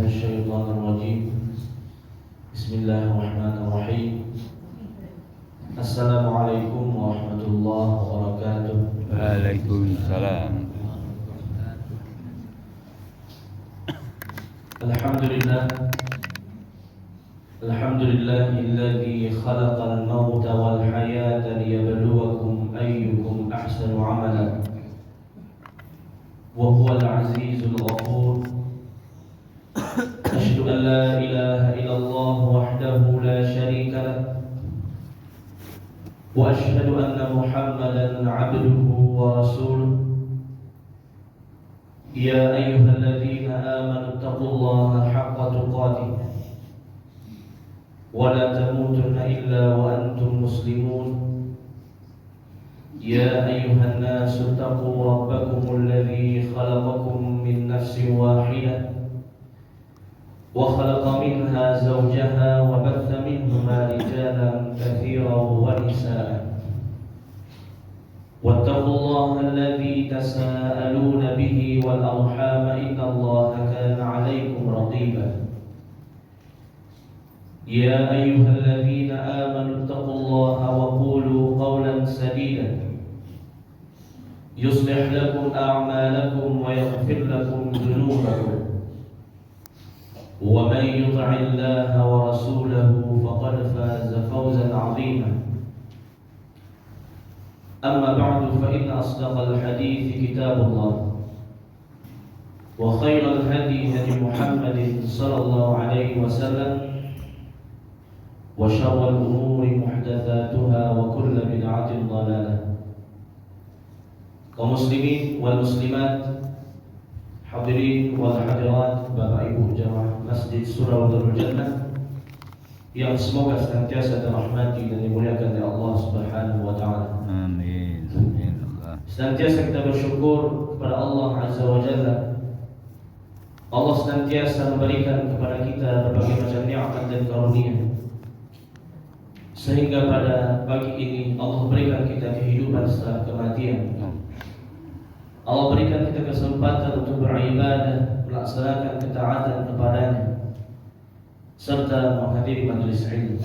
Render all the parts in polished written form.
الشيطان الرجيم. بسم الله الرحمن الرحيم. السلام عليكم ورحمة الله وبركاته. Waalaikumsalam. الحمد لله الحمد لله الذي خلق الموت والحياة ليبلوكم أيكم أحسن عملا وهو العزيز الغفور. أشهد أن لا إله إلا الله وحده لا شريك له، وأشهد أن محمدا عبده ورسوله. يا أيها الذين آمنوا اتقوا الله حق تقاته ولا تموتن إلا وأنتم مسلمون. يا أيها الناس اتقوا ربكم الذي خلقكم من نفس واحدة وخلق منها زوجها وبث منهما رجالا كثيرا ونساء. واتقوا الله الذي تساءلون به والأرحام إن الله كان عليكم رقيبا. يا أيها الذين آمنوا اتقوا الله وقولوا قولا سديدا يصلح لكم أعمالكم ويغفر لكم ذنوبكم، ومن يطع الله ورسوله فقد فاز فوزا عظيما. أما بعد، فإن أصدق الحديث كتاب الله، وخير الهدي هدي محمد صلى الله عليه وسلم، وشر الأمور محدثاتها وكل بدعة ضلالة. Kaum muslimin wal muslimat, hadirin wal hadirat, Bapak Ibu jamaah Masjid Surau Darul Jannah yang semoga senantiasa dirahmati dan dimuliakan oleh Allah Subhanahu wa taala. Amin. Amin Allah. Senantiasa kita bersyukur kepada Allah Azza wa Jalla. Allah senantiasa memberikan kepada kita berbagai macam nikmat dan karunia, sehingga pada pagi ini Allah berikan kita kehidupan setelah kematian. Allah berikan kita kesempatan untuk beribadah, melaksanakan ketaatan kepadanya, serta menghadiri majelis ilmu.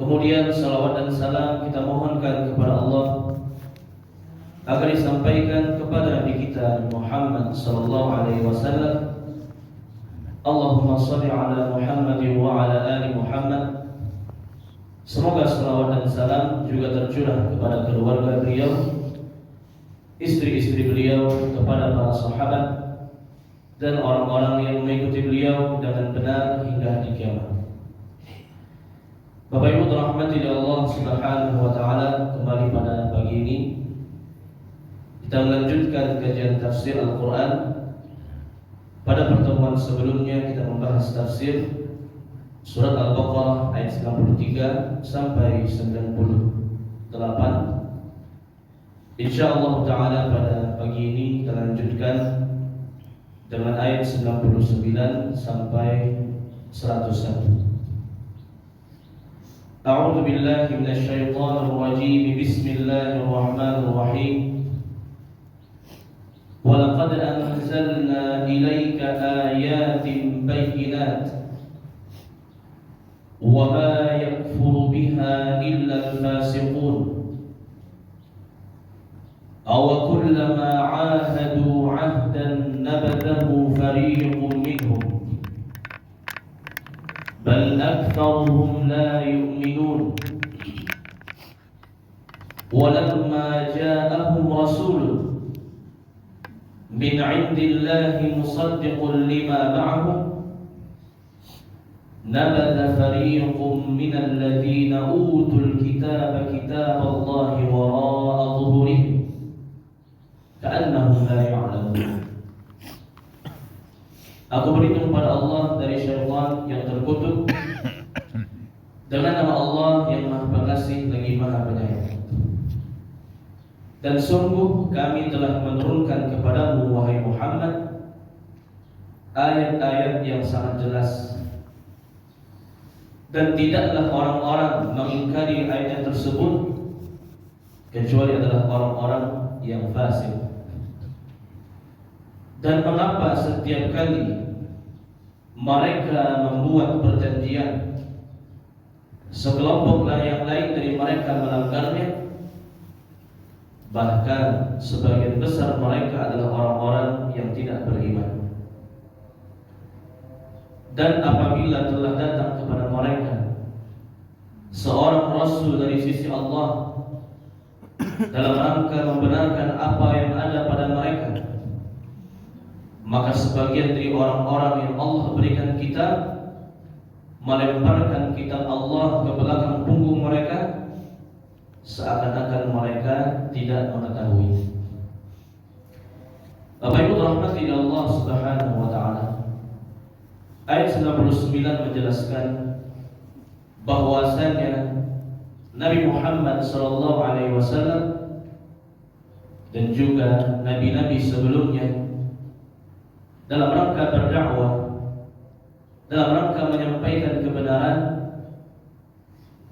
Kemudian salawat dan salam kita mohonkan kepada Allah agar disampaikan kepada Nabi kita Muhammad sallallahu alaihi wasallam. Allahumma shalli ala Muhammad wa ala ali Muhammad. Semoga salawat dan salam juga tercurah kepada keluarga beliau, istri-istri beliau, kepada para sahabat dan orang-orang yang mengikuti beliau dengan benar hingga hari kiamat. Bapak Ibu dirahmati Allah Subhanahu wa taala, kembali pada pagi ini kita melanjutkan kajian tafsir Al-Qur'an. Pada pertemuan sebelumnya kita membahas tafsir surat Al-Baqarah ayat 93 sampai 98. Insyaallah taala pada pagi ini kita lanjutkan dengan ayat 99 sampai 101. A'udzu billahi minasy syaithanir rajim. Bismillahirrahmanirrahim. Wa laqad anzalna ilaika ayatin bayyinat wa ma yakfuru biha illa al-fasiqun. أو كلما عاهدوا عهدا نبذه فريق منهم بل أكثرهم لا يؤمنون. ولما جاءهم رسول من عند الله مصدق لما معهم نبذ فريق من الذين أوتوا الكتاب كتاب الله وراء ظهورهم كأنهم لا يعلمون. Aku berlindung pada Allah dari syaitan yang terkutuk dengan nama Allah yang Maha Pengasih lagi Maha Penyayang. Dan sungguh kami telah menurunkan kepadamu wahai Muhammad ayat-ayat yang sangat jelas, dan tidaklah orang-orang mengingkari ayat tersebut kecuali adalah orang-orang yang fasik. Dan mengapa setiap kali mereka membuat perjanjian, sekelompok yang lain dari mereka melanggarnya, bahkan sebagian besar mereka adalah orang-orang yang tidak beriman. Dan apabila telah datang kepada mereka seorang Rasul dari sisi Allah dalam rangka membenarkan apa yang ada pada mereka, maka sebagian dari orang-orang yang Allah berikan kitab melemparkan kitab Allah ke belakang punggung mereka, seakan-akan mereka tidak mengetahui. Bapak Ibu rahmati Allah Subhanahu wa taala. Ayat 99 menjelaskan bahwasanya Nabi Muhammad sallallahu alaihi wasallam dan juga nabi-nabi sebelumnya dalam rangka berdakwah, dalam rangka menyampaikan kebenaran,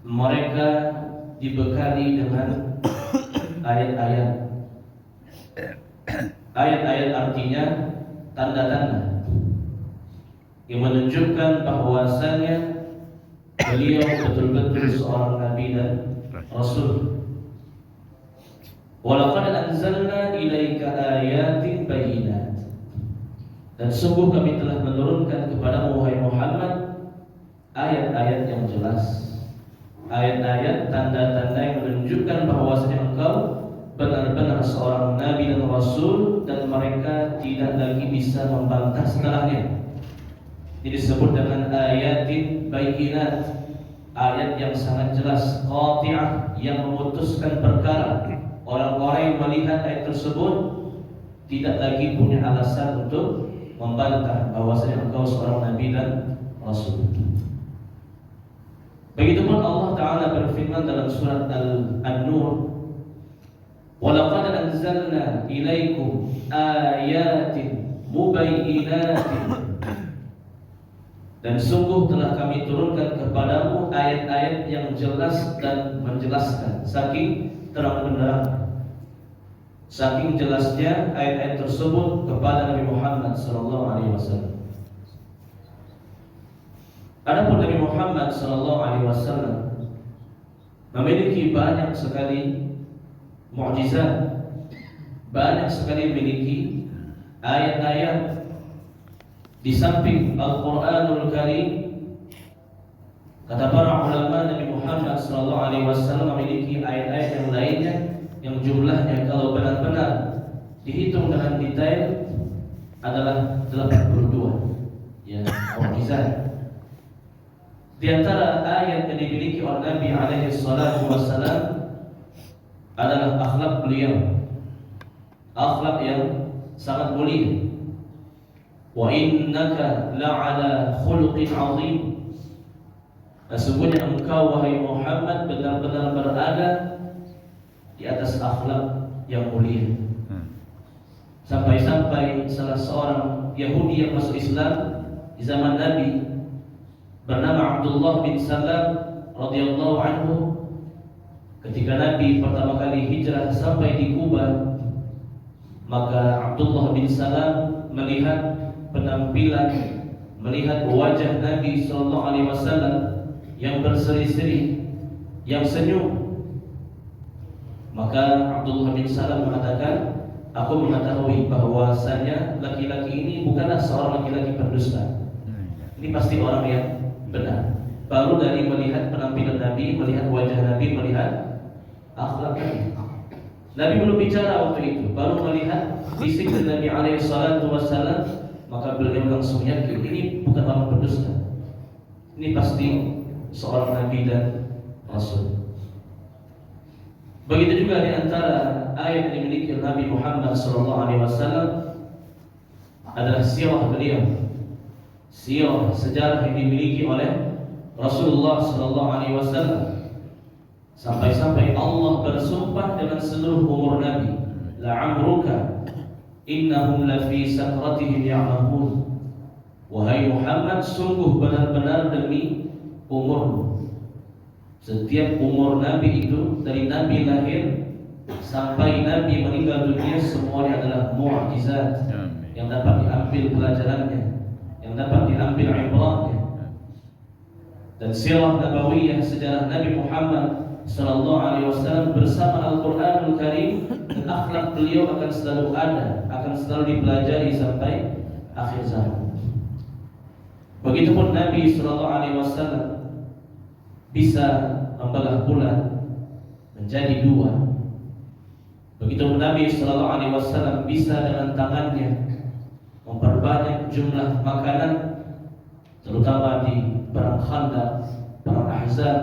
mereka dibekali dengan ayat-ayat. Ayat-ayat artinya tanda-tanda yang menunjukkan bahwasanya beliau betul-betul seorang nabi dan rasul. Walaqad anzalna ilaika ayatin bayyinat. Dan sungguh kami telah menurunkan kepadamu wahai Muhammad ayat-ayat yang jelas, ayat-ayat tanda-tanda yang menunjukkan bahwasanya engkau benar-benar seorang nabi dan rasul, dan mereka tidak lagi bisa membantah setelahnya. Ini disebut dengan ayatin bayyinat, ayat yang sangat jelas, qati'ah, yang memutuskan perkara. Orang-orang yang melihat ayat tersebut tidak lagi punya alasan untuk membantah bahwasanya engkau seorang nabi dan rasul. Begitupun Allah Ta'ala berfirman dalam surat An-Nur, وَلَقَدْ أَنزَلْنَا إِلَيْكُمْ آيَاتٍ مُبَيِّنَاتٍ. Dan sungguh telah kami turunkan kepadamu ayat-ayat yang jelas dan menjelaskan. Saking terang benderang, saking jelasnya ayat-ayat tersebut kepada Nabi Muhammad SAW. Adapun Nabi Muhammad SAW memiliki banyak sekali mukjizat, banyak sekali memiliki ayat-ayat. Di samping Al-Quranul Karim, kata para ulama, Nabi Muhammad SAW memiliki ayat-ayat yang lainnya yang jumlahnya kalau benar-benar dihitung dengan detail adalah 82 ya, mukjizat. Di antara ayat yang dimiliki oleh Nabi SAW adalah akhlak beliau, akhlak yang sangat mulia. Wa innaka la'ala khuluqin 'azim. Sesungguhnya engkau wahai Muhammad benar-benar berada di atas akhlak yang mulia. Sampai-sampai salah seorang Yahudi yang masuk Islam di zaman Nabi bernama Abdullah bin Salam radhiyallahu anhu, ketika Nabi pertama kali hijrah sampai di Kuba, maka Abdullah bin Salam melihat penampilan, melihat wajah Nabi SAW yang berseri-seri, yang senyum. Maka Abdullah bin Salam mengatakan, aku mengetahui bahwasanya laki-laki ini bukanlah seorang laki-laki pendusta. Ini pasti orang yang benar. Baru dari melihat penampilan Nabi, melihat wajah Nabi, melihat akhlak Nabi. Nabi belum bicara waktu itu, baru melihat fisik Nabi SAW, maka beliau langsung yakin ini bukan orang pendusta. Ini pasti seorang nabi dan rasul. Begitu juga di antara ayat yang dimiliki Nabi Muhammad SAW adalah sirah beliau, sirah sejarah yang dimiliki oleh Rasulullah SAW. Sampai-sampai Allah bersumpah dengan seluruh umur Nabi, la'amruka innahum lafi sakratihim ya'mahun. Wahai Muhammad, sungguh benar-benar demi umurmu. Setiap umur Nabi itu, dari Nabi lahir sampai Nabi meninggal dunia, semuanya adalah mu'jizat yang dapat diambil pelajarannya, yang dapat diambil ibrahnya. Dan sirah nabawiyah, sejarah Nabi Muhammad sallallahu alaihi wasallam bersama Al-Qur'anul Karim dan akhlak beliau akan selalu ada, akan selalu dipelajari sampai akhir zaman. Begitupun Nabi sallallahu alaihi wasallam bisa membelah bulan menjadi dua. Begitu Nabi sallallahu alaihi wasallam bisa dengan tangannya memperbanyak jumlah makanan, terutama di perang Khandaq, perang Ahzab.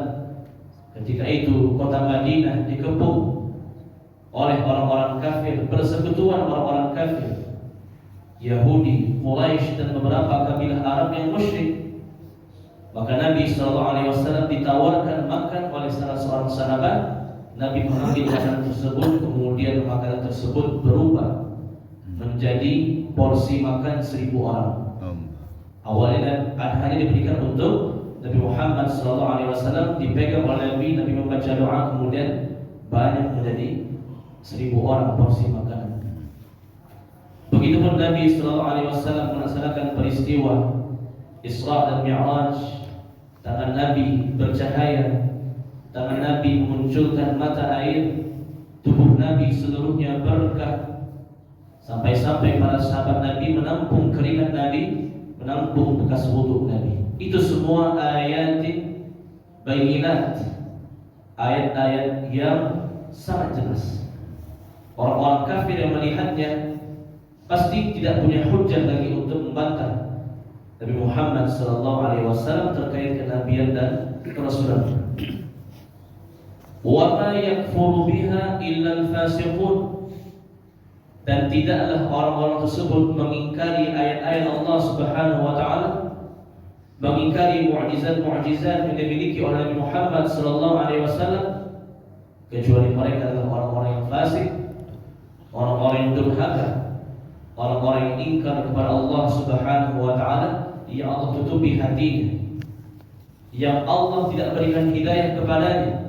Ketika itu kota Madinah dikepung oleh orang-orang kafir, persekutuan orang-orang kafir, Yahudi, Quraisy dan beberapa kabilah Arab yang musyrik. Maka Nabi SAW ditawarkan makan oleh salah seorang sahabat. Nabi mengambil makanan tersebut, kemudian makanan tersebut berubah menjadi porsi makan 1000 orang. Awalnya hanya diberikan untuk Nabi Muhammad SAW, dipegang oleh Nabi membaca doa, kemudian banyak menjadi 1000 orang porsi makanan. Begitupun Nabi SAW melaksanakan peristiwa Isra dan Mi'raj. Tangan Nabi bercahaya, tangan Nabi memunculkan mata air, tubuh Nabi seluruhnya berkah, sampai-sampai para sahabat Nabi menampung keringat Nabi, menampung bekas wudhu Nabi. Itu semua ayat bayinat, ayat-ayat yang sangat jelas. Orang-orang kafir yang melihatnya pasti tidak punya hujjah lagi untuk membantah Nabi Muhammad SAW terkait kenabian dan kerasulan. Wa ma yakfuru biha illa al-fasiqun. Dan tidaklah orang-orang tersebut mengingkari ayat-ayat Allah Subhanahu wa taala, mengingkari mukjizat-mukjizat yang dimiliki oleh Nabi Muhammad SAW, kecuali mereka adalah orang-orang yang fasik, orang-orang yang durhaka, orang-orang yang ingkar kepada Allah Subhanahu wa taala, yang Allah tutupi hatinya, yang Allah tidak berikan hidayah kepadanya.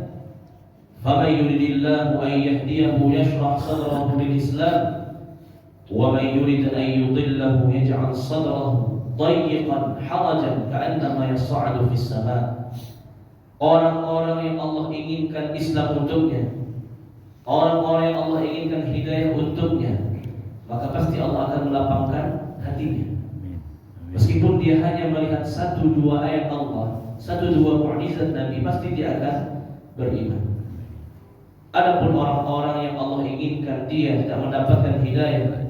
فَمَنْ يُرِدِ اللَّهُ أَنْ يَهْدِيَهُ يَشْرَحْ صَدْرَهُ لِلْإِسْلَامِ وَمَنْ يُرِدْ أَنْ يُضِلَّهُ يَجْعَلْ صَدْرَهُ ضَيِّقًا حَرَجًا كَأَنَّمَا يَصَّعَدُ فِي السَّمَاءِ. Orang-orang yang Allah inginkan Islam untuknya, orang-orang yang Allah inginkan hidayah untuknya, maka pasti Allah akan melapangkan hatinya. Meskipun dia hanya melihat 1-2 ayat Allah, 1-2 mukjizat Nabi, pasti dia akan beriman. Adapun orang-orang yang Allah inginkan dia tidak mendapatkan hidayah,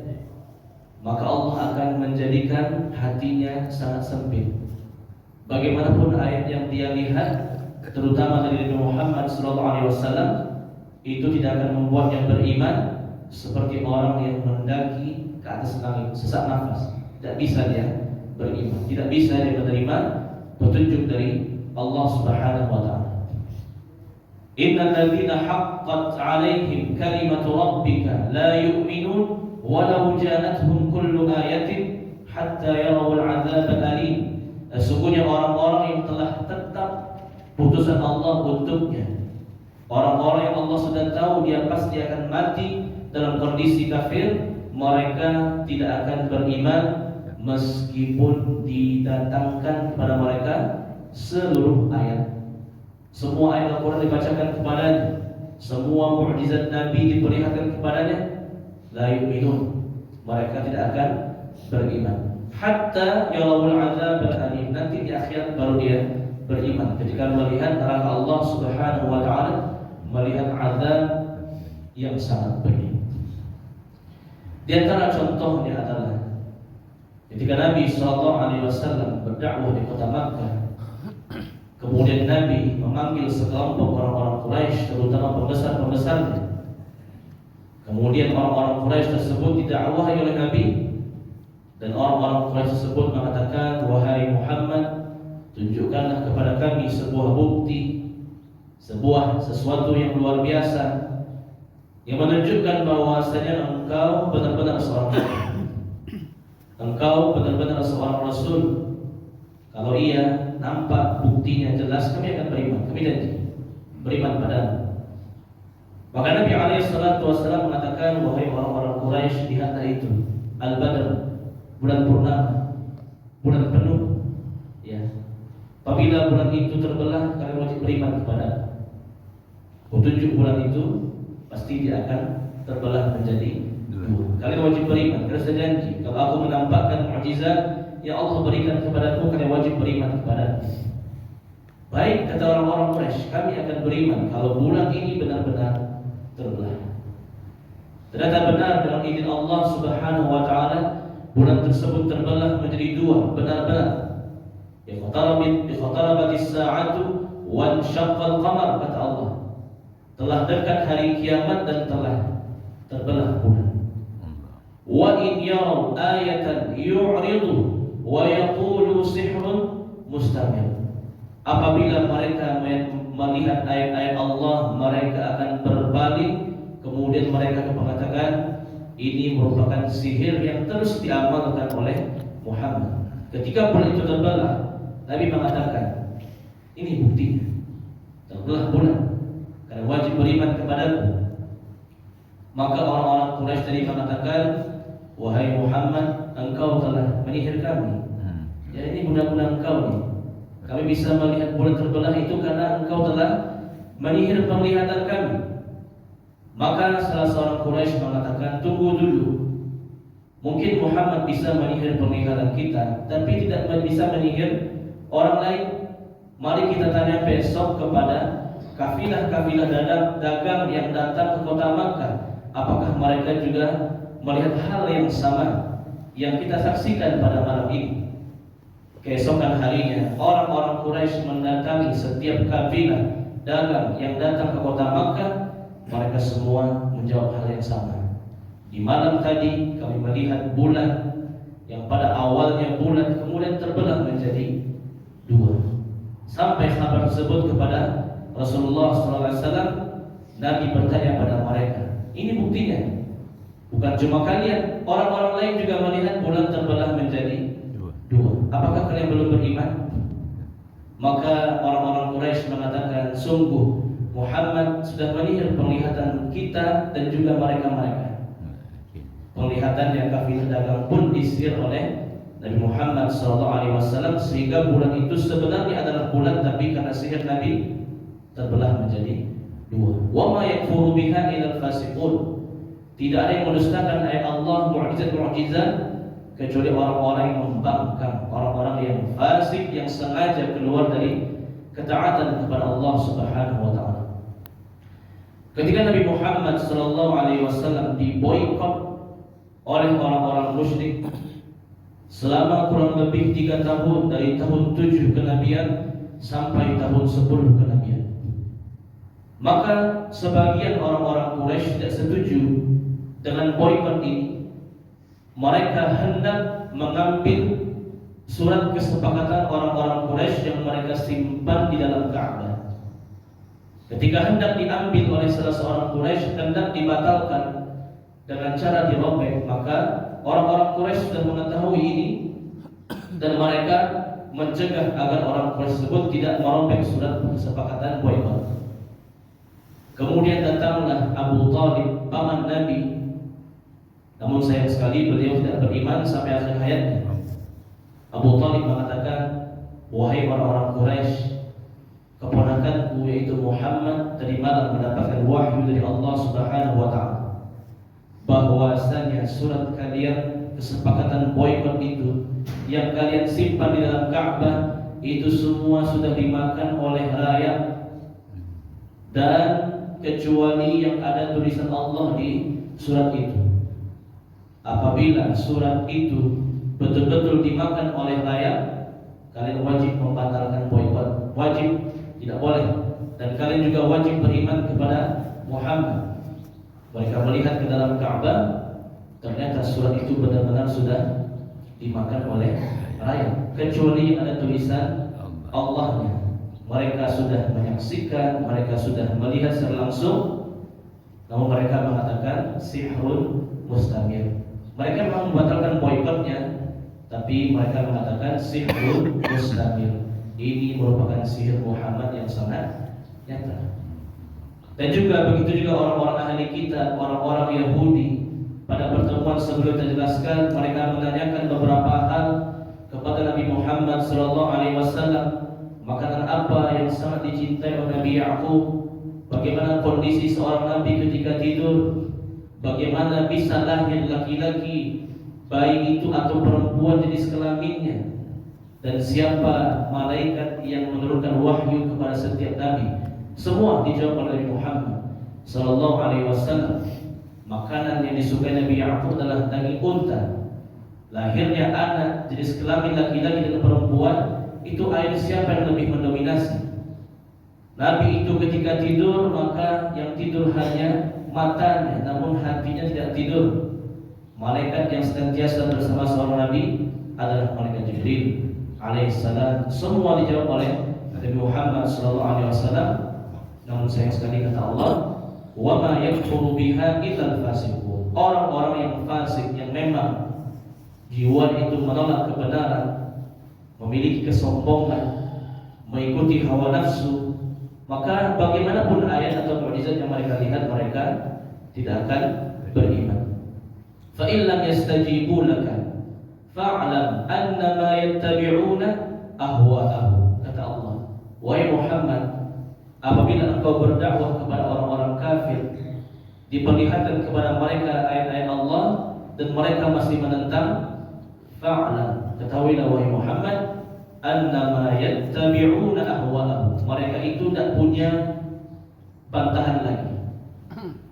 maka Allah akan menjadikan hatinya sangat sempit. Bagaimanapun ayat yang dia lihat, terutama dari Nabi Muhammad SAW, itu tidak akan membuatnya beriman seperti orang yang mendaki ke atas langit, sesak nafas. Tidak bisa dia beriman, tidak bisa dia menerima petunjuk dari Allah Subhanahu wa taala. Innal ladzina haqqat 'alaihim kalimatu rabbika la yu'minun walau ja'atuhum kullu ayatin hatta yarawul 'adzabal alim. Sesungguhnya orang-orang yang telah tetap putusan Allah untuknya, orang-orang yang Allah sudah tahu dia pasti akan mati dalam kondisi kafir, mereka tidak akan beriman meskipun didatangkan kepada mereka seluruh ayat. Semua ayat Al-Quran dibacakan kepadanya, semua mukjizat Nabi diperlihatkan kepadanya, la yu'minun, mereka tidak akan beriman. Hatta yarawul azab al-alim, nanti di akhirat baru dia beriman ketika melihat neraka Allah Subhanahu wa taala, melihat azab yang sangat pedih. Di antara contohnya adalah ketika Nabi SAW berdakwah di kota Makkah, kemudian Nabi memanggil sekelompok orang-orang Quraisy, terutama pembesar-pembesarnya. Kemudian orang-orang Quraisy tersebut didakwahi oleh Nabi, dan orang-orang Quraisy tersebut mengatakan, "Wahai Muhammad, tunjukkanlah kepada kami sebuah bukti, sesuatu yang luar biasa yang menunjukkan bahwasanya engkau benar-benar seorang nabi, engkau benar-benar seorang rasul. Kalau iya, nampak buktinya jelas, kami akan beriman, kami janji beriman padamu." Maka Nabi SAW mengatakan, "Wahai orang-orang Quraisy, lihatlah itu Al-Badr, bulan purnama, bulan penuh. Ya. Apabila bulan itu terbelah, kalian wajib beriman kepada petunjuk bulan itu, pasti dia akan terbelah menjadi dua. Kalian wajib beriman. Kalian sudah janji, kalau aku menampakkan mukjizat yang Allah berikan kepadaku, kalian wajib beriman kepada. Baik, kata orang-orang Quraisy, kami akan beriman kalau bulan ini benar-benar terbelah. Ternyata benar dalam izin Allah Subhanahu wa taala, bulan tersebut terbelah menjadi dua, benar-benar. Iqtarabatis sa'atu wa insyaqqal qamar, kata Allah. Telah dekat hari kiamat dan telah terbelah bulan. Wa in yaraw ayatan yu'ridu wa yaqulu sihrun mustamir. Apabila mereka melihat ayat-ayat Allah, mereka akan berbalik, kemudian mereka mengatakan ini merupakan sihir yang terus diamalkan oleh Muhammad. Ketika bulan itu terbelah, Nabi mengatakan ini buktinya terbelah bulan, karena wajib beriman kepadaku. Maka orang-orang Quraisy tadi mengatakan, wahai Muhammad, engkau telah menyihir kami. Ya, ini guna-guna engkau nih. Kami bisa melihat bulan terbelah itu karena engkau telah menyihir penglihatan kami. Maka salah seorang Quraisy mengatakan, tunggu dulu. Mungkin Muhammad bisa menyihir penglihatan kita, tapi tidak bisa menyihir orang lain. Mari kita tanya besok kepada kafilah-kafilah dagang yang datang ke kota Makkah, apakah mereka juga melihat hal yang sama yang kita saksikan pada malam ini. Keesokan harinya orang-orang Quraisy mendatangi setiap kafilah dagang yang datang ke kota Makkah. Mereka semua menjawab hal yang sama. Di malam tadi kami melihat bulan yang pada awalnya bulan kemudian terbelah menjadi dua. Sampai kabar tersebut kepada Rasulullah SAW, Nabi bertanya pada mereka, ini buktinya. Bukan cuma kalian, orang-orang lain juga melihat bulan terbelah menjadi dua. Apakah kalian belum beriman? Maka orang-orang Quraisy mengatakan, sungguh Muhammad sudah menyihir penglihatan kita dan juga mereka-mereka. Penglihatan yang kafilah dagang pun disihir oleh Nabi Muhammad SAW, sehingga bulan itu sebenarnya adalah bulan, tapi karena sihir Nabi terbelah menjadi dua. Wa ma yakfuru biha illal fasiqun. Tidak ada yang mendustakan ayat Allah, mukjizat-mukjizat, kecuali orang-orang yang membangkang, orang-orang yang fasik, yang sengaja keluar dari ketaatan kepada Allah Subhanahu wa taala. Ketika Nabi Muhammad SAW diboikot oleh orang-orang musyrik selama kurang lebih 3 tahun, dari tahun 7 kenabian sampai tahun 10 kenabian, maka sebagian orang-orang Quraisy tidak setuju dengan boikot ini. Mereka hendak mengambil surat kesepakatan orang-orang Quraisy yang mereka simpan di dalam Ka'bah. Ketika hendak diambil oleh salah seorang Quraisy, hendak dibatalkan dengan cara dirobek, maka orang-orang Quraisy sudah mengetahui ini dan mereka mencegah agar orang Quraisy tersebut tidak merobek surat kesepakatan boikot. Kemudian datanglah Abu Thalib, paman Nabi. Namun sayang sekali beliau tidak beriman sampai akhir hayatnya. Abu Thalib mengatakan, wahai orang-orang Quraisy, keponakanku yaitu Muhammad tadi malam mendapatkan wahyu dari Allah Subhanahu wa taala bahwasanya surat kalian kesepakatan boikot itu yang kalian simpan di dalam Ka'bah itu semua sudah dimakan oleh rakyat, dan kecuali yang ada tulisan Allah di surat itu. Apabila surat itu betul-betul dimakan oleh rakyat, kalian wajib membatalkan boikot, wajib, tidak boleh. Dan kalian juga wajib beriman kepada Muhammad. Mereka melihat ke dalam Ka'bah, ternyata surat itu benar-benar sudah dimakan oleh rakyat, kecuali ada tulisan Allahnya. Mereka sudah menyaksikan, mereka sudah melihat secara langsung, namun mereka mengatakan sihrun mustamir. Mereka memang membatalkan boikotnya, tapi mereka mengatakan sihrun mustamir. Ini merupakan sihir Muhammad yang sangat nyata. Dan juga begitu juga orang-orang ahli kitab, orang-orang Yahudi, pada pertemuan sebelum terjelaskan, mereka menanyakan beberapa hal kepada Nabi Muhammad SAW. Makanan apa yang sangat dicintai oleh Nabi Ya'qub? Bagaimana kondisi seorang Nabi ketika tidur? Bagaimana bisa lahir laki-laki, baik itu atau perempuan jenis kelaminnya? Dan siapa malaikat yang menurunkan wahyu kepada setiap Nabi? Semua dijawab oleh Nabi Muhammad SAW. Makanan yang disukai Nabi Ya'qub adalah daging unta. Lahirnya anak jenis kelamin laki-laki dan perempuan, itu air siapa yang lebih mendominasi? Nabi itu ketika tidur, maka yang tidur hanya matanya, namun hatinya tidak tidur. Malaikat yang senantiasa bersama seorang Nabi adalah malaikat Jibril alaihissalam. Semua dijawab oleh Nabi Muhammad SAW. Namun sayang sekali kata Allah, wa ma yakfuru biha illal fasiqun. Orang-orang yang fasik, yang memang jiwa itu menolak kebenaran, memiliki kesombongan, mengikuti hawa nafsu, maka bagaimanapun ayat atau mukjizat yang mereka lihat, mereka tidak akan beriman. Fa in lam yastajibu laka fa'lam annama yattabi'una ahwa'ahum. Kata Allah, wahai Muhammad, apabila engkau berdakwah kepada orang-orang kafir, diperlihatkan kepada mereka ayat-ayat Allah dan mereka masih menentang, fa'lam, ketahuilah wahai Muhammad, annama yattabi'una ahwa'ahum. Mereka itu tidak punya bantahan lagi,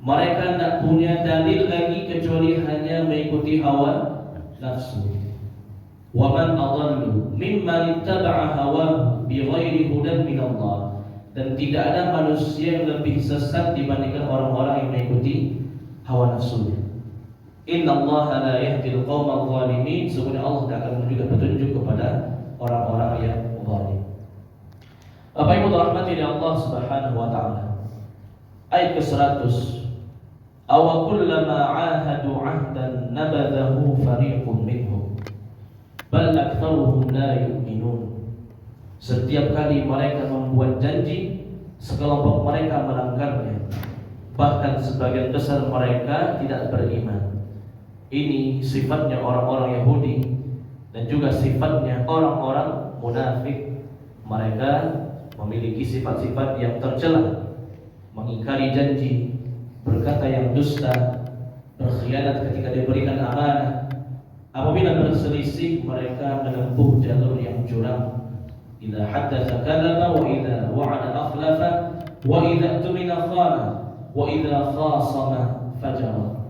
mereka tidak punya dalil lagi kecuali hanya mengikuti hawa nafsu. Wa man adallu mimman ittaba'a hawahu bighairi hudan min Allah. Dan tidak ada manusia yang lebih sesat dibandingkan orang-orang yang mengikuti hawa nafsunya. Inna Allah la yahdil qawmal zalimin. Sesungguhnya Allah tidak akan memberikan petunjuk kepada orang-orang yang zalim. Bapak Ibu dirahmati oleh Allah Subhanahu wa taala. Ayat ke-100. Aw kullama 'ahadu 'ahdan nabadahu fariqun minhum bal aktsaruhum la yu'minun. Setiap kali mereka membuat janji, sekelompok mereka melanggarnya. Bahkan sebagian besar mereka tidak beriman. Ini sifatnya orang-orang Yahudi dan juga sifatnya orang-orang munafik. Mereka memiliki sifat-sifat yang tercela, mengingkari janji, berkata yang dusta, berkhianat ketika diberikan amanah. Apabila berselisih, mereka menempuh jalur yang curam. Idza haddatsa kadzaba wa idza wa'ada akhlafa wa idza tumina khana wa idza khasama fajara.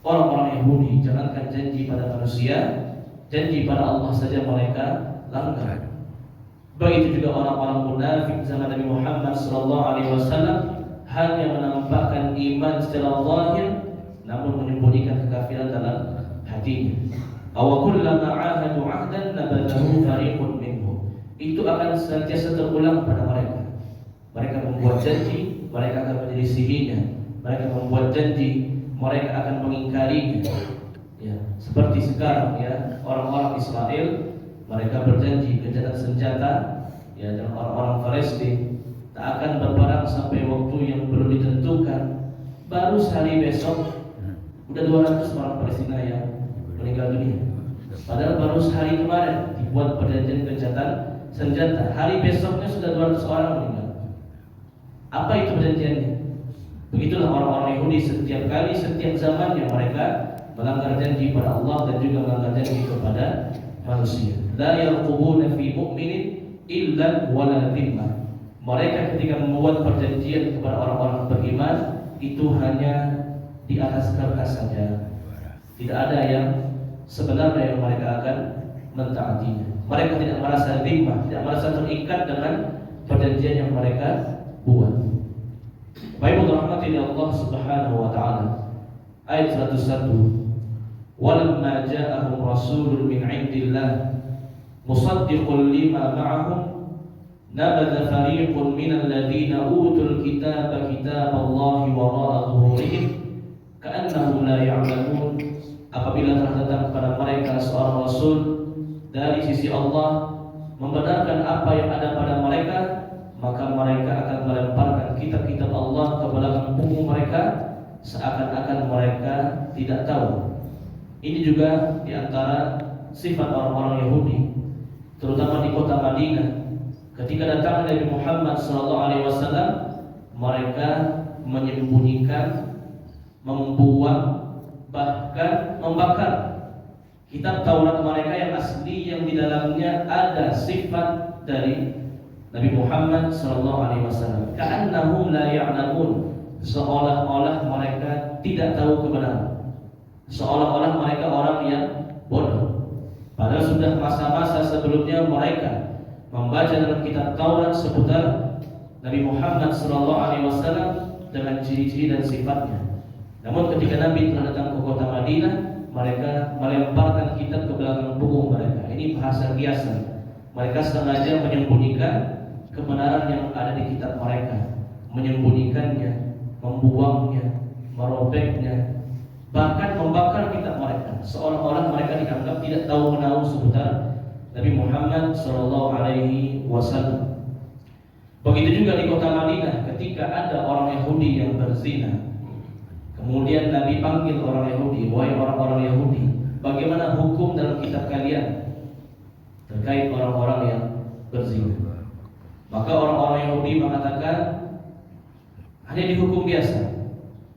Orang-orang Yahudi jangankan janji pada manusia, janji pada Allah saja mereka langgar. Begitu juga orang-orang munafik zaman Nabi Muhammad SAW, hanya menampakkan iman secara zahir namun menyembunyikan kekafiran dalam hatinya. Aw kullama 'ahadu 'ahdan nabadahu fariqun minhum. Itu akan senantiasa terulang pada mereka. Mereka membuat janji, mereka akan menyelisihinya. Mereka membuat janji, mereka akan mengingkarinya. Ya, seperti sekarang ya, orang-orang Israel, mereka berjanji gencatan senjata ya dengan orang-orang Palestina, tak akan berperang sampai waktu yang belum ditentukan. Baru sehari besok udah 200 orang Palestina yang meninggal dunia. Padahal baru sehari kemarin dibuat perjanjian gencatan senjata, hari besoknya sudah 200 orang meninggal. Apa itu perjanjiannya? Begitulah orang-orang Yahudi, setiap kali, setiap zamannya mereka melanggar janji pada Allah dan juga melanggar janji kepada manusia. La yarqubuna fi mu'minin illa wala dhimmah. Mereka ketika membuat perjanjian kepada orang-orang beriman, itu hanya di atas kertas saja. Tidak ada yang sebenarnya yang mereka akan mentaatinya. Mereka tidak merasa dhimmah, tidak merasa terikat dengan perjanjian yang mereka buat. Baik, rahmati Allah Subhanahu wa taala. Ayat 101. Walamma ja'ahum rasulun min 'indillah musaddiqun lima ma'ahum nabadha fariqun minal ladzina utul kitaba kitaballahi wara'a dhuhurihim ka'annahum la ya'lamun. Apabila telah datang kepada mereka seorang rasul dari sisi Allah membenarkan apa yang ada pada mereka, maka mereka akan melemparkan kitab-kitab Allah ke belakang punggung mereka seakan-akan mereka tidak tahu. Ini juga diantara sifat orang-orang Yahudi, terutama di kota Madinah. Ketika datang Nabi Muhammad SAW, mereka menyembunyikan, membuang, bahkan membakar kitab Taurat mereka yang asli, yang di dalamnya ada sifat dari Nabi Muhammad SAW. Ka'annahum la ya'lamun, seolah-olah mereka tidak tahu kebenaran, seolah-olah mereka orang yang bodoh. Padahal sudah masa-masa sebelumnya mereka membaca dalam kitab Taurat seputar Nabi Muhammad SAW dengan ciri-ciri dan sifatnya. Namun ketika Nabi telah datang ke kota Madinah, mereka melemparkan kitab ke belakang punggung mereka. Ini bahasa kiasan. Mereka sengaja menyembunyikan kebenaran yang ada di kitab mereka, menyembunyikannya, membuangnya, merobeknya, bahkan membakar kitab mereka, seolah-olah mereka dianggap tidak tahu menahu seputar Nabi Muhammad SAW. Begitu juga di kota Madinah, ketika ada orang Yahudi yang berzina, kemudian Nabi panggil orang Yahudi, wahai orang-orang Yahudi, bagaimana hukum dalam kitab kalian terkait orang-orang yang berzina? Maka orang-orang Yahudi mengatakan hanya dihukum biasa,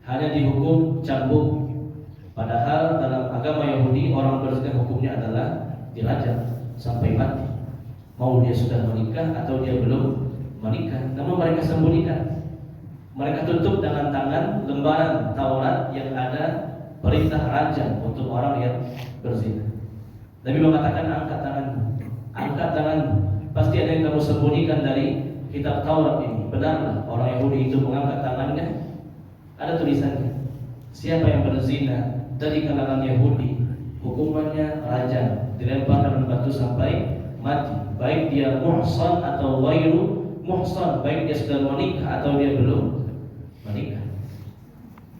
hanya dihukum cambuk. Padahal dalam agama Yahudi orang berzina hukumnya adalah dirajam sampai mati, mau dia sudah menikah atau dia belum menikah. Namun mereka sembunyikan, mereka tutup dengan tangan lembaran Taurat yang ada perintah rajam untuk orang yang berzina. Nabi mengatakan, angkat tanganmu, angkat tanganmu, pasti ada yang kamu sembunyikan dari kitab Taurat ini. Benarlah orang Yahudi itu mengangkat tangannya, ada tulisannya, siapa yang berzina dari kalangan Yahudi, hukumannya rajam, dilempar dengan batu sampai mati, baik dia muhsan atau ghairu muhsan, baik dia sudah menikah atau dia belum menikah.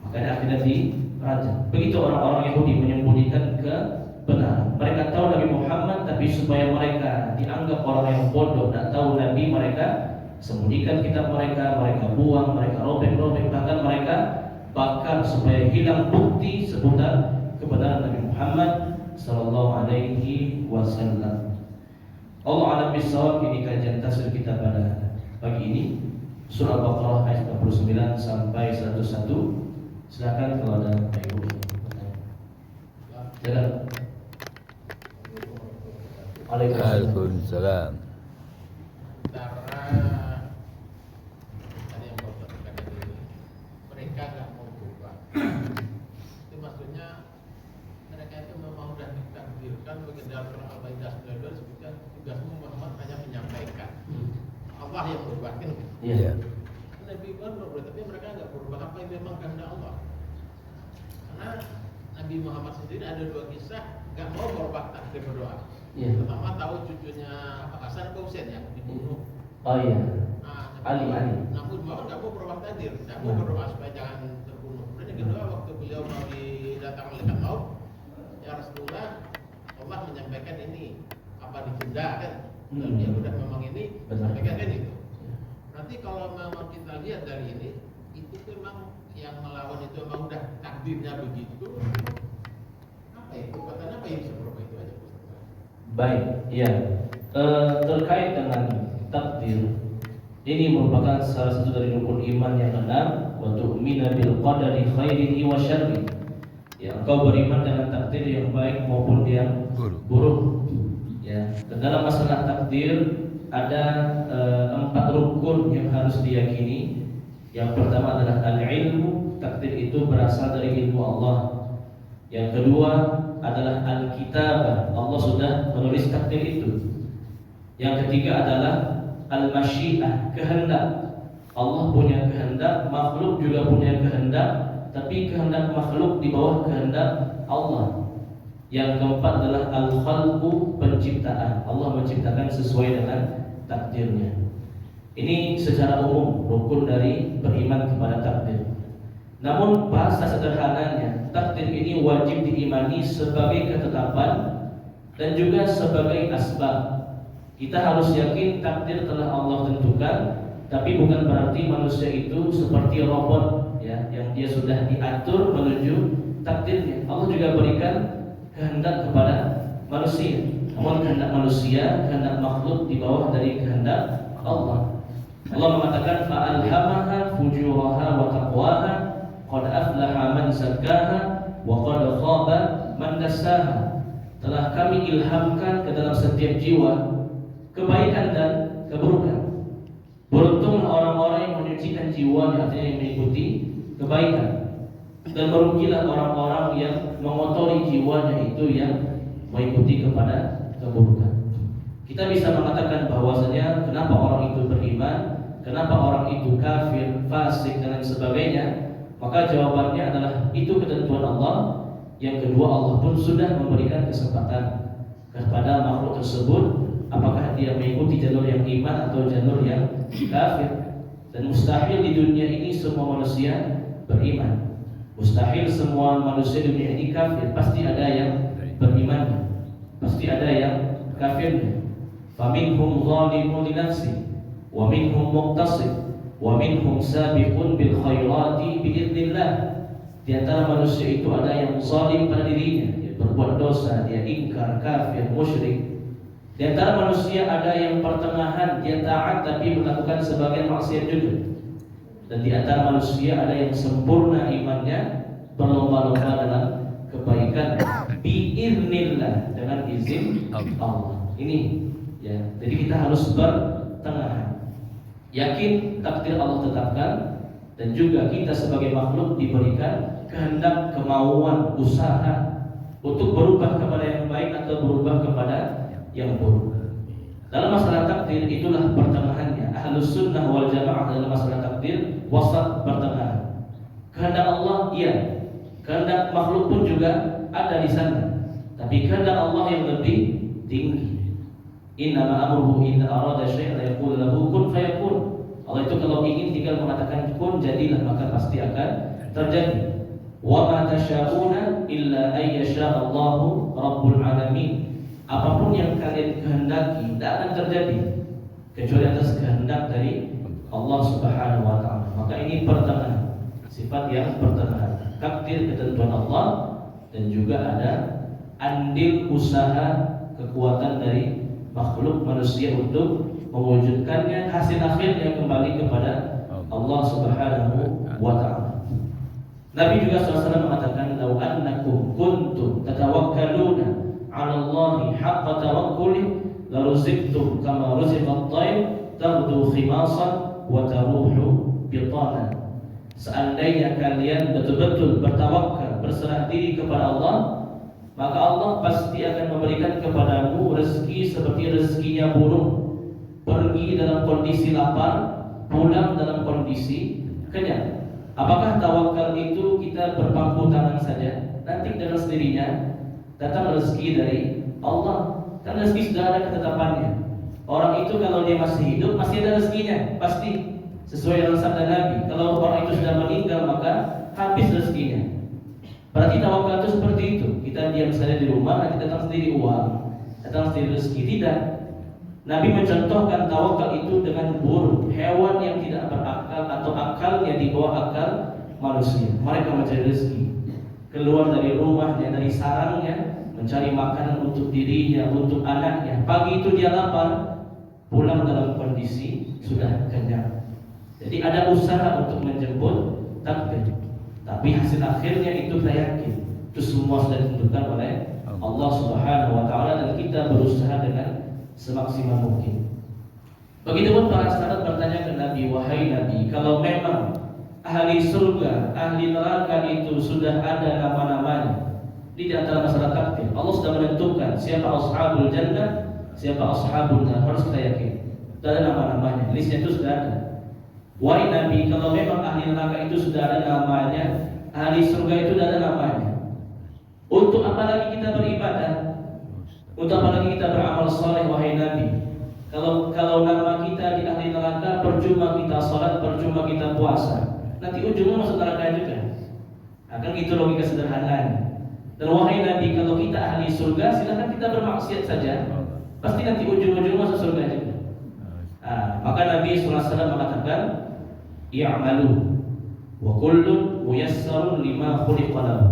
Makanya akhirnya dirajam. Begitu orang-orang Yahudi menyembunyikan kebenaran. Mereka tahu Nabi Muhammad, tapi supaya mereka dianggap orang yang bodoh, tak tahu Nabi, mereka sembunyikan kitab mereka, mereka buang, mereka robek-robek, bahkan mereka bakar supaya hilang bukti seputar kebenaran Nabi Muhammad SAW. Allah alam bisawab. Ini kajian tafsir kita pada pagi ini, surah Al-Baqarah ayat 69 sampai 101. Silakan kalau ada ibu. Silakan. Waalaikumsalam. Mereka nggak mau berubah. Itu maksudnya mereka itu memang sudah ditakdirkan bagi dalam surah Al-Baqarah 92 disebutkan tugasmu Muhammad hanya menyampaikan. Allah yang berubah kan? Iya. Nabi berubah, tapi mereka nggak berubah. Apa yang memang kehendak Allah? Karena Nabi Muhammad sendiri ada dua kisah nggak mau berubah takdir berdoa. Iya. Pertama tahu cucunya Hasan atau Husain yang dibunuh. Oh iya. Nah, Ali. Nabi Muhammad nggak mau berubah takdir, nggak mau berdoa supaya jangan terbunuh. Dan yang kedua, waktu beliau mau didatang malaikat maut, ya Rasulullah, Allah menyampaikan ini apa ditunda kan? Lalu dia udah memang ini sampaikan kan itu. Nanti kalau memang kita lihat dari ini, itu memang yang melawan itu memang udah takdirnya begitu. Apa itu? Katanya apa yang bisa berubah itu aja? Baik, ya. Terkait dengan takdir, ini merupakan salah satu dari rukun iman yang enam, wa tu'mina bil qadari khairihi wa syarrihi. Ya, engkau beriman dengan takdir yang baik maupun yang buruk. Ya, dan dalam masalah takdir ada 4 rukun yang harus diyakini. Yang pertama adalah al-ilmu, takdir itu berasal dari ilmu Allah. Yang kedua adalah al-kitabah, Allah sudah menulis takdir itu. Yang ketiga adalah al-masyiah, kehendak. Allah punya kehendak, makhluk juga punya kehendak, tapi kehendak makhluk di bawah kehendak Allah. Yang keempat adalah al-khalqu, penciptaan. Allah menciptakan sesuai dengan takdirnya. Ini secara umum rukun dari beriman kepada takdir. Namun bahasa sederhananya, takdir ini wajib diimani sebagai ketetapan dan juga sebagai asbab. Kita harus yakin takdir telah Allah tentukan, tapi bukan berarti manusia itu seperti robot ya, yang dia sudah diatur menuju takdirnya. Allah juga berikan kehendak kepada manusia. Namun kehendak manusia, kehendak makhluk di bawah dari kehendak Allah. Allah mengatakan fa'alhamaha fujuraha wa taqwaha qad aflaha man zakkaha wa qad khaba man dassaha. Telah kami ilhamkan ke dalam setiap jiwa kebaikan dan keburukan. Beruntunglah orang-orang yang menyucikan jiwanya, artinya yang mengikuti kebaikan, dan merugilah orang-orang yang mengotori jiwanya itu yang mengikuti kepada keburukan. Kita bisa mengatakan bahwasanya kenapa orang itu beriman, kenapa orang itu kafir, fasik dan lain sebagainya, maka jawabannya adalah itu ketentuan Allah. Yang kedua, Allah pun sudah memberikan kesempatan kepada makhluk tersebut apakah dia mengikuti jalur yang iman atau jalur yang kafir. Dan mustahil di dunia ini semua manusia beriman. Mustahil semua manusia di dunia ini kafir. Pasti ada yang beriman, pasti ada yang kafirnya. Faminhum zalimun li nafsi wa minhum muqtasid wa minhum sabiqun bil khairati biidznillah. Di antara manusia itu ada yang zalim pada dirinya, dia berbuat dosa, dia ingkar, kafir, musyrik. Di antara manusia ada yang pertengahan, dia taat tapi melakukan sebagian maksiat juga. Dan di antara manusia ada yang sempurna imannya, berlomba-lomba dalam kebaikan biiznillah, dengan izin Allah. Ini ya, jadi kita harus bertengahan. Yakin takdir Allah tetapkan, dan juga kita sebagai makhluk diberikan kehendak, kemauan, usaha untuk berubah kepada yang baik atau berubah kepada yang buruk. Dalam masalah takdir itulah pertengahannya. Ahlus sunnah wal jamaah dalam masalah takdir wasat, pertengahan. Kehendak Allah iya, kehendak makhluk pun juga ada di sana, tapi kehendak Allah yang lebih tinggi. Innama amruhu idza arada syai'an yaqulu lahu kun fayakun. Allah itu kalau ingin tinggal mengatakan kun, jadilah, maka pasti akan terjadi. Wa ma tasyauna illa ay yasha'allahu rabbul alamin. Apapun yang kalian kehendaki tidak akan terjadi kecuali atas kehendak dari Allah Subhanahu wa taala. Maka ini pertengahan, sifat yang pertengahan. Takdir ketentuan Allah, dan juga ada andil usaha kekuatan dari makhluk manusia untuk mewujudkannya, hasil akhirnya kembali kepada Allah Subhanahu wa taala. Nabi juga SAW mengatakan, "Lau annakum kuntum tatawakkaluna 'ala Allahi haqqa tawakkuli la ruzqtum kama ruziqa at-tayr taghdu khimasan wa taruhu bitana." Seandainya kalian betul-betul bertawakal, berserah diri kepada Allah, maka Allah pasti akan memberikan kepadamu rezeki seperti rezekinya burung, pergi dalam kondisi lapar, pulang dalam kondisi kenyang. Apakah tawakal itu kita berpangku tangan saja? Nanti dengan sendirinya datang rezeki dari Allah. Kan rezeki sudah ada ketetapannya. Orang itu kalau dia masih hidup masih ada rezekinya, pasti sesuai dengan sabda Nabi. Kalau orang itu sudah meninggal maka habis rezekinya. Berarti tawakal itu seperti itu. Kita diam saja di rumah, nanti datang sendiri uang, datang sendiri rezeki. Tidak. Nabi mencontohkan tawakal itu dengan burung, hewan yang tidak berakal atau akalnya di bawah akal manusia. Mereka mencari rezeki, keluar dari rumahnya, dari sarangnya, mencari makanan untuk dirinya, untuk anaknya. Pagi itu dia lapar, pulang dalam kondisi sudah kenyang. Jadi ada usaha untuk menjemput takdir, tapi hasil akhirnya itu kita yakin itu semua sudah ditentukan oleh Allah Subhanahu wa taala, dan kita berusaha dengan semaksimal mungkin. Begitupun para sahabat bertanya ke Nabi, "Wahai Nabi, kalau memang ahli surga, ahli neraka itu sudah ada nama-namanya di antara masalah takdir, Allah sudah menentukan siapa ashabul jannah, siapa ashabul nar, harus kita yakin. Sudah ada nama-namanya, listnya itu sudah ada. Wahai Nabi, kalau memang ahli neraka itu sudah ada namanya, ahli surga itu sudah ada namanya, untuk apa lagi kita beribadah? Untuk apa lagi kita beramal saleh, wahai Nabi? Kalau nama kita di ahli neraka, percuma kita salat, percuma kita puasa, nanti ujungnya masuk neraka juga. Akan gitu logika sederhananya. Dan wahai Nabi, kalau kita ahli surga, silakan kita bermaksiat saja, pasti nanti ujung-ujung masuk surga juga. Maka Nabi SAW mengatakan, "I'malu Wa kullun muyassarun lima khuliqa lahu.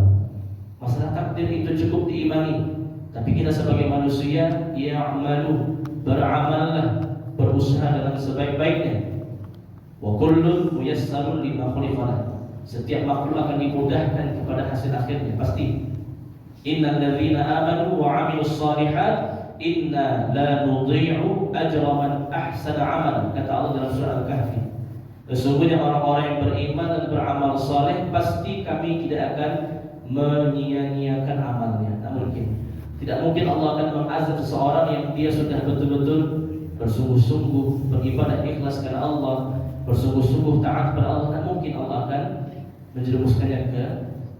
Masalah takdir itu cukup diimani, tapi kita sebagai manusia ya'malu, beramallah, berusaha dengan sebaik-baiknya. Wa kullun muyassarun lima khuliqa lahu. Setiap makhluk akan dimudahkan kepada hasil akhirnya pasti. Innal ladzina amanu wa 'amilus shalihat inna la nudhi'u ajra man ahsana 'amalan, kata Allah dalam surah Al-Kahfi. Sesungguhnya orang-orang yang beriman dan beramal saleh pasti kami tidak akan menyia-nyiakan amalnya. Tidak mungkin Allah akan mengazab seseorang yang dia sudah betul-betul bersungguh-sungguh beribadah ikhlas karena Allah, bersungguh-sungguh taat kepada Allah. Tak mungkin Allah akan menjerumuskannya ke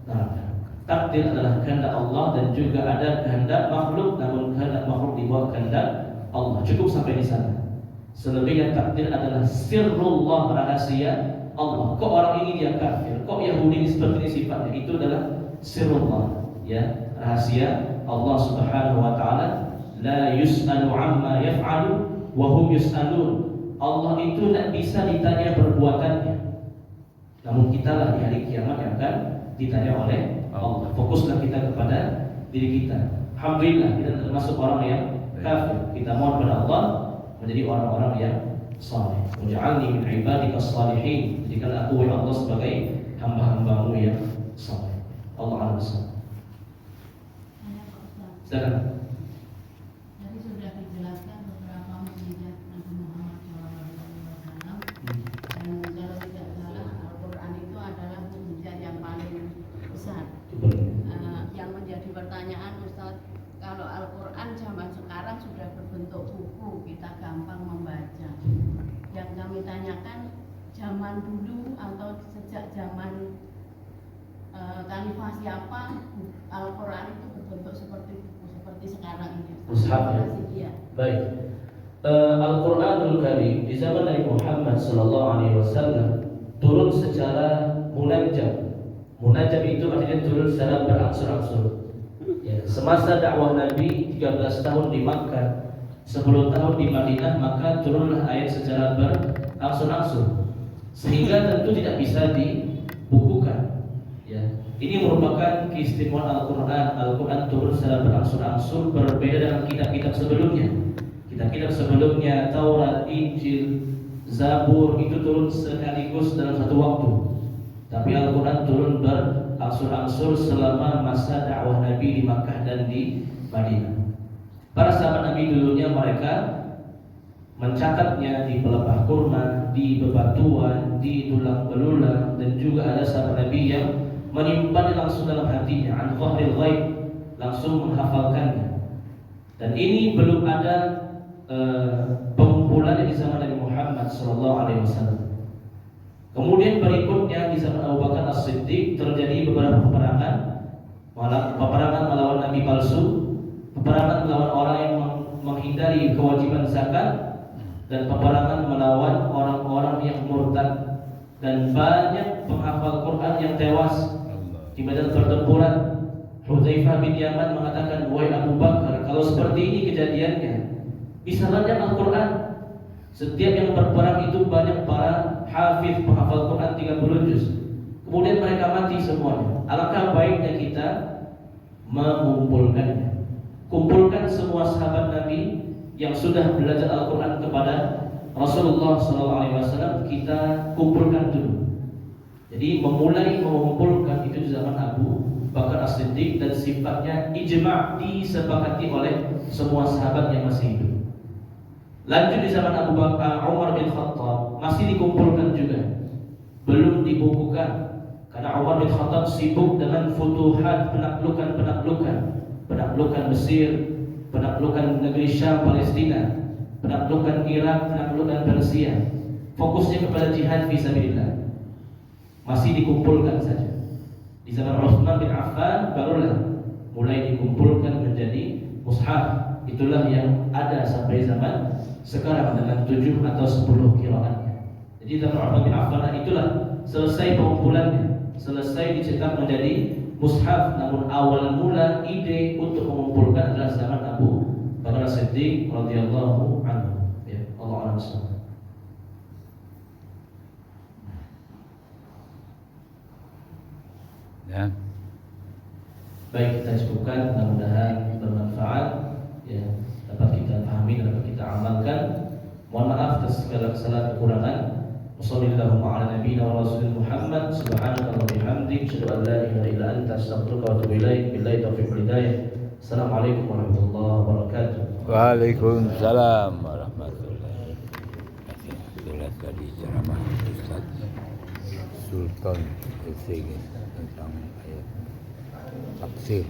neraka. Takdir adalah kehendak Allah dan juga ada kehendak makhluk, namun kehendak makhluk di bawah kehendak Allah. Cukup sampai di sana. Selebihnya takdir adalah sirrullah, rahasia Allah. Kok orang ini dia kafir, kok Yahudi ini seperti ini sifatnya, itu adalah sirrullah, ya, rahasia Allah Subhanahu wa taala. La yus'alu amma yaf'alu wa hum yus'alun. Allah itu tidak bisa ditanya perbuatannya, namun kitalah di hari kiamat yang akan ditanya oleh Allah. Fokuslah kita kepada diri kita. Alhamdulillah kita termasuk orang yang kafir. Kita mohon kepada Allah menjadi orang-orang yang saleh. Waj'alni min ibadikas salihin. Jadikanlah aku ya Allah sebagai hamba-hambamu yang saleh. Allah Azza. Silakan. Tadi sudah dijelaskan beberapa mukjizat Nabi Muhammad SAW. Dan kalau tidak salah Al-Quran itu adalah mukjizat yang paling besar. Yang menjadi pertanyaan Ustaz, kalau Al-Quran zaman sekarang sudah berbentuk buku, kita gampang membaca. Yang kami tanyakan, zaman dulu atau sejak zaman khalifah siapa Al-Quran itu berbentuk seperti sekarang ini? Mushaf ya. Baik. Al-Qur'anul Karim di zaman Nabi Muhammad sallallahu alaihi wasallam turun secara munajjam. Munajjam itu artinya turun secara berangsur-angsur. Ya, semasa dakwah Nabi 13 tahun di Makkah, 10 tahun di Madinah, maka turunlah ayat secara berangsur-angsur. Sehingga tentu tidak bisa dibukukan. Ya. Ini merupakan keistimewaan Al-Quran. Al-Quran turun secara berangsur-angsur, berbeda dengan kitab-kitab sebelumnya. Kitab-kitab sebelumnya, Taurat, Injil, Zabur, itu turun sekaligus dalam satu waktu. Tapi Al-Quran turun berangsur-angsur selama masa dakwah Nabi di Makkah dan di Madinah. Para sahabat Nabi dulunya mereka mencatatnya di pelepah kurma, di bebatuan, di tulang belulang, dan juga ada sahabat Nabi yang menyimpannya langsung dalam hatinya, an dhahril ghaib, langsung menghafalkannya. Dan ini belum ada pengumpulannya di zaman Nabi Muhammad SAW. Kemudian berikutnya di zaman Abu Bakar As-Siddiq terjadi beberapa peperangan melawan nabi palsu, peperangan melawan orang yang menghindari kewajiban zakat, dan peperangan melawan orang-orang yang murtad, dan banyak penghafal Quran yang tewas di medan pertempuran. Hudzaifah bin Yaman mengatakan, "Wahai Abu Bakar, kalau seperti ini kejadiannya, bisa saja Al-Quran." Setiap yang berperang itu banyak para hafiz penghafal Quran 30 juz. Kemudian mereka mati semuanya. Alangkah baiknya kita mengumpulkannya. Kumpulkan semua sahabat Nabi yang sudah belajar Al-Quran kepada Rasulullah SAW, kita kumpulkan dulu. Jadi memulai mengumpulkan itu di zaman Abu Bakar As-Siddiq, dan sifatnya ijma', disepakati oleh semua sahabat yang masih hidup. Lanjut di zaman Abu Bakar, Umar bin Khattab, masih dikumpulkan juga, belum dibukukan, karena Umar bin Khattab sibuk dengan futuhat, penaklukan Mesir, penaklukan negeri Syam, Palestina, penaklukan Irak, penaklukan Persia. Fokusnya kepada jihad fisabilillah. Masih dikumpulkan saja. Di zaman Utsman bin Affan barulah mulai dikumpulkan menjadi mushaf. Itulah yang ada sampai zaman sekarang dengan 7 atau 10 qiraatnya. Jadi zaman Utsman bin Affan itulah selesai pengumpulannya, selesai dicetak menjadi mushaf. Namun awal mula ide untuk mengumpulkan adalah zaman Abu Bakar As-Siddiq radhiyallahu anhu. Ya, Allah a'lam. Ya. Baik, kita cukupkan, mudah-mudahan bermanfaat, ya, dapat kita pahami dan dapat kita amalkan. Mohon maaf atas segala kesalahan kekurangan. Wassallallahu ala nabiyina wa rasulil Muhammad. Subhanaka wa bihamdik, asyhadu an la ilaha illa anta, astaghfiruka wa atubu ilaik. Billahi taufiq wal hidayah. Assalamualaikum warahmatullahi wabarakatuh. Waalaikumsalam warahmatullahi wabarakatuh. Jelas tadi ceramah Ustaz Sultan Hussein tentang ayat tafsir.